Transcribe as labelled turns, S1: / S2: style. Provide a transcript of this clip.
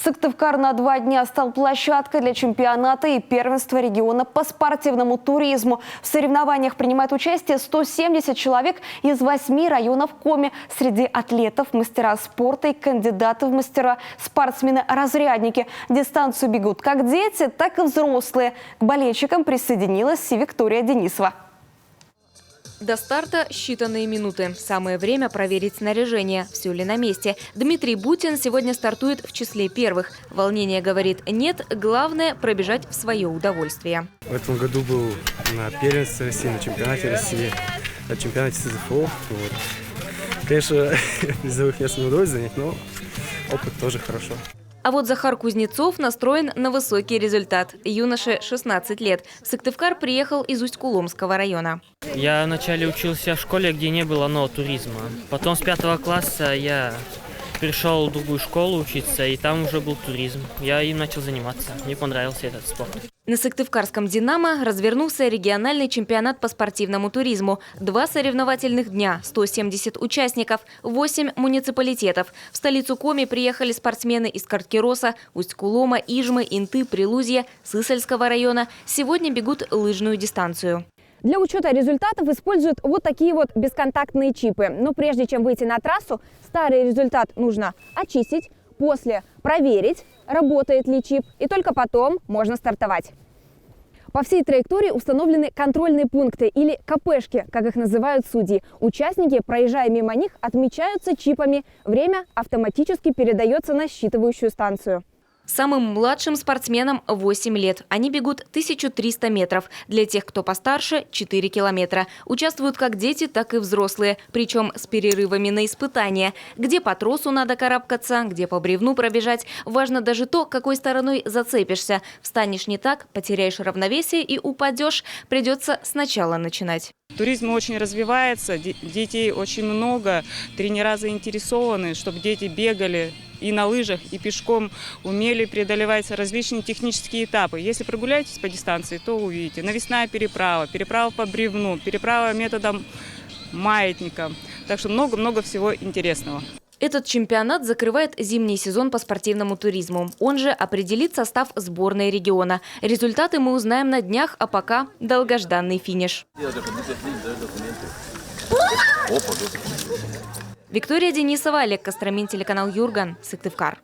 S1: Сыктывкар на 2 дня стал площадкой для чемпионата и первенства региона по спортивному туризму. В соревнованиях принимает участие 170 человек из 8 районов Коми. Среди атлетов мастера спорта и кандидаты в мастера, спортсмены-разрядники. Дистанцию бегут как дети, так и взрослые. К болельщикам присоединилась и Виктория Денисова.
S2: До старта считанные минуты. Самое время проверить снаряжение. Все ли на месте. Дмитрий Бутин сегодня стартует в числе первых. Волнение говорит нет, главное пробежать в свое удовольствие.
S3: В этом году был на первенстве России, на чемпионате России, на чемпионате СЗФО. Вот. Конечно, призовых мест не удалось занять, но опыт тоже хорошо.
S2: А вот Захар Кузнецов настроен на высокий результат. Юноше 16 лет. В Сыктывкар приехал из Усть-Куломского района.
S4: Я вначале учился в школе, где не было туризма. Потом с 5 класса я перешел в другую школу учиться, и там уже был туризм. Я им начал заниматься. Мне понравился этот спорт.
S2: На Сыктывкарском «Динамо» развернулся региональный чемпионат по спортивному туризму. 2 соревновательных дня, 170 участников, 8 муниципалитетов. В столицу Коми приехали спортсмены из Карткироса, Усть-Кулома, Ижмы, Инты, Прилузья, Сысольского района. Сегодня бегут лыжную дистанцию.
S5: Для учета результатов используют вот такие вот бесконтактные чипы. Но прежде чем выйти на трассу, старый результат нужно очистить, после проверить, работает ли чип, и только потом можно стартовать. По всей траектории установлены контрольные пункты или КПшки, как их называют судьи. Участники, проезжая мимо них, отмечаются чипами. Время автоматически передается на считывающую станцию.
S2: Самым младшим спортсменам 8 лет. Они бегут 1300 метров. Для тех, кто постарше – 4 километра. Участвуют как дети, так и взрослые. Причем с перерывами на испытания. Где по тросу надо карабкаться, где по бревну пробежать. Важно даже то, какой стороной зацепишься. Встанешь не так, потеряешь равновесие и упадешь. Придется сначала начинать.
S6: Туризм очень развивается, детей очень много, тренера заинтересованы, чтобы дети бегали и на лыжах, и пешком, умели преодолевать различные технические этапы. Если прогуляетесь по дистанции, то увидите. Навесная переправа, переправа по бревну, переправа методом маятника. Так что много-много всего интересного.
S2: Этот чемпионат закрывает зимний сезон по спортивному туризму. Он же определит состав сборной региона. Результаты мы узнаем на днях, а пока долгожданный финиш. Виктория Денисова, Олег Костромин, телеканал Юрган, Сыктывкар.